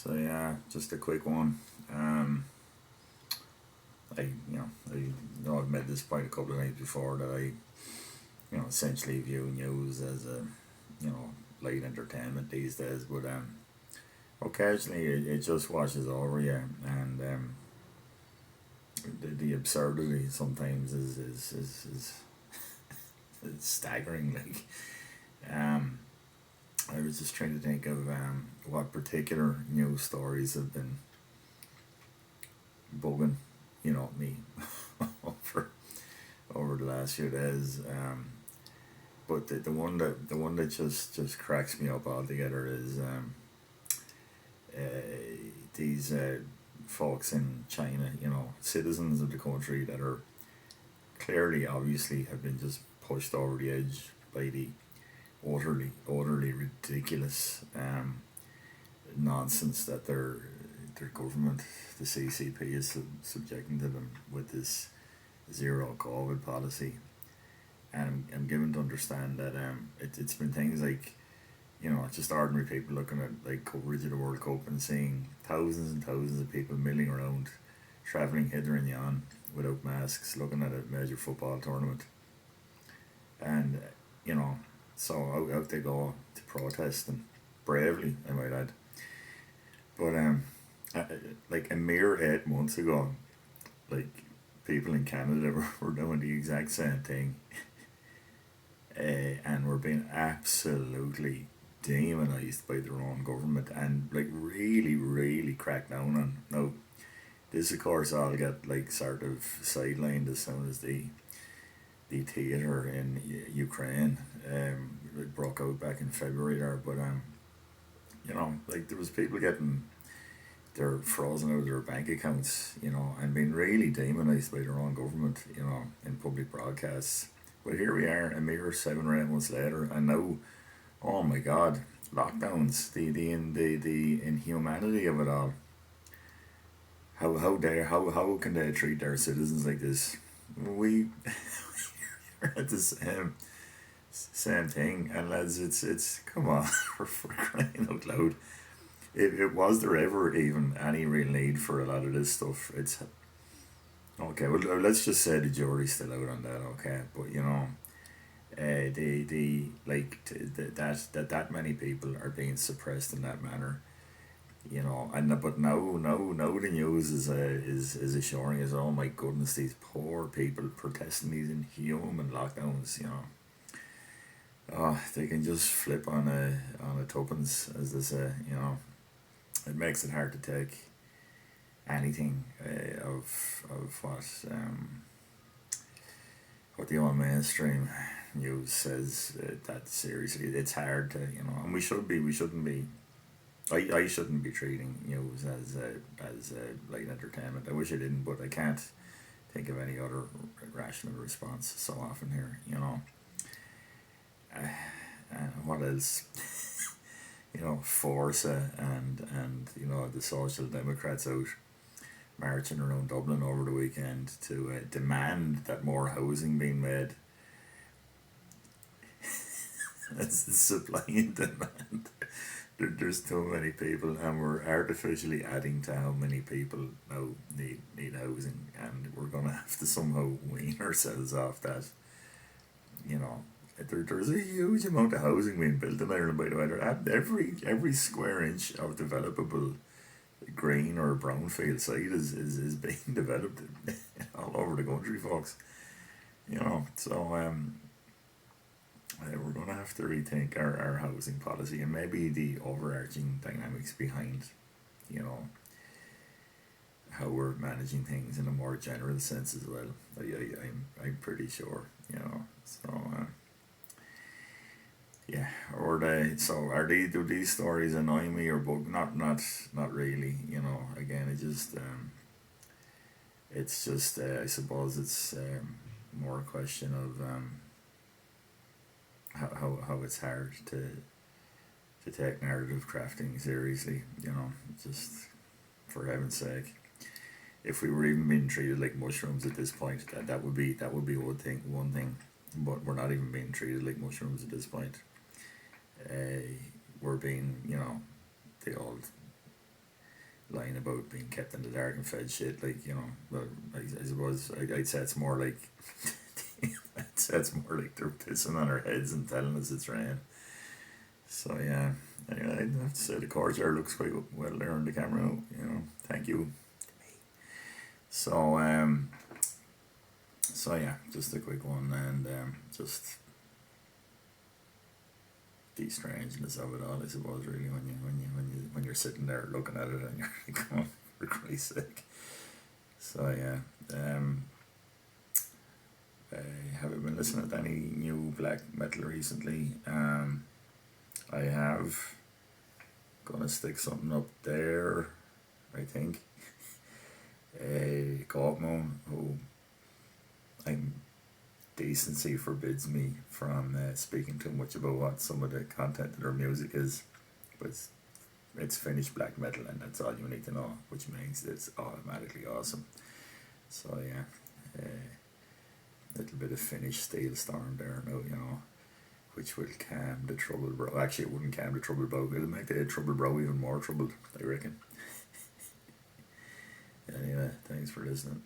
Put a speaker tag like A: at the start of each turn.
A: So yeah, just a quick one. I know I've made this point a couple of nights before that I essentially view news as a you know light entertainment these days, but occasionally it just washes over you, and the absurdity sometimes is staggering. Um, I was just trying to think of what particular news stories have been bugging, me over over the last few days. But the one that just cracks me up altogether is these folks in China, citizens of the country that are clearly, obviously, have been just pushed over the edge by the utterly ridiculous nonsense that their government, the CCP, is subjecting to them with this zero COVID policy. And I'm given to understand that it's been things like, just ordinary people looking at like coverage of the World Cup and seeing thousands and thousands of people milling around, travelling hither and yon without masks, looking at a major football tournament. And, you know, so out they go to protest, and bravely, I might add. But, uh, like a mere 8 months ago, like people in Canada were doing the exact same thing, and were being absolutely demonized by their own government, and like really cracked down on. Now, this of course all get like sort of sidelined as soon as the theatre in Ukraine it broke out back in February there, but like there was people getting their frozen out of their bank accounts, and being really demonised by their own government, in public broadcasts. But here we are, a mere 7 or 8 months later, and now, oh my God, lockdowns, the inhumanity of it all. How can they treat their citizens like this? We are at the same thing, and lads, it's come on, for crying out loud. It was there ever even any real need for a lot of this stuff? It's okay. Well, let's just say the jury's still out on that. Okay, but the like that many people are being suppressed in that manner. And but now the news is assuring us, oh my goodness, these poor people protesting these inhuman lockdowns. Oh, they can just flip on a tuppence, as they say. It makes it hard to take anything of what the old mainstream news says that seriously. It's hard to, and we shouldn't be. I shouldn't be treating news as light entertainment. I wish I didn't, but I can't think of any other rational response so often here. What else? Forza and the Social Democrats out marching around Dublin over the weekend to demand that more housing being made. It's the supply and demand. There's too many people, and we're artificially adding to how many people now need housing, and we're gonna have to somehow wean ourselves off that. You know, there's a huge amount of housing being built in Ireland, by the way. Every square inch of developable green or brownfield site is being developed all over the country, folks. So we're going to have to rethink our housing policy, and maybe the overarching dynamics behind, you know, how we're managing things in a more general sense as well. I'm pretty sure, So, yeah, or do these stories annoy me or bug? Not really. Again, it's just I suppose it's more a question of how it's hard to take narrative crafting seriously. Just for heaven's sake, if we were even being treated like mushrooms at this point, that would be one thing, but we're not even being treated like mushrooms at this point. We're being, the old line about being kept in the dark and fed shit, like, you know, but I suppose I'd say it's more like I'd say it's more like they're pissing on our heads and telling us it's rain. So yeah, anyway, I'd have to say the courtyard looks quite well there on the camera. You know, thank you. So so yeah, just a quick one, and just the strangeness of it all, I suppose. Really, when you're sitting there looking at it and you're like, oh, for Christ's sake. So yeah, I haven't been listening to any new black metal recently. I have gonna stick something up there, I think. A Moon, who I'm decency forbids me from speaking too much about what some of the content of their music is, but it's Finnish black metal, and that's all you need to know, which means it's automatically awesome. So yeah, a little bit of Finnish steel storm there now, you know, which will calm the troubled bro. Actually, it wouldn't calm the troubled bro. It'll make the troubled bro even more troubled, I reckon. Anyway, thanks for listening.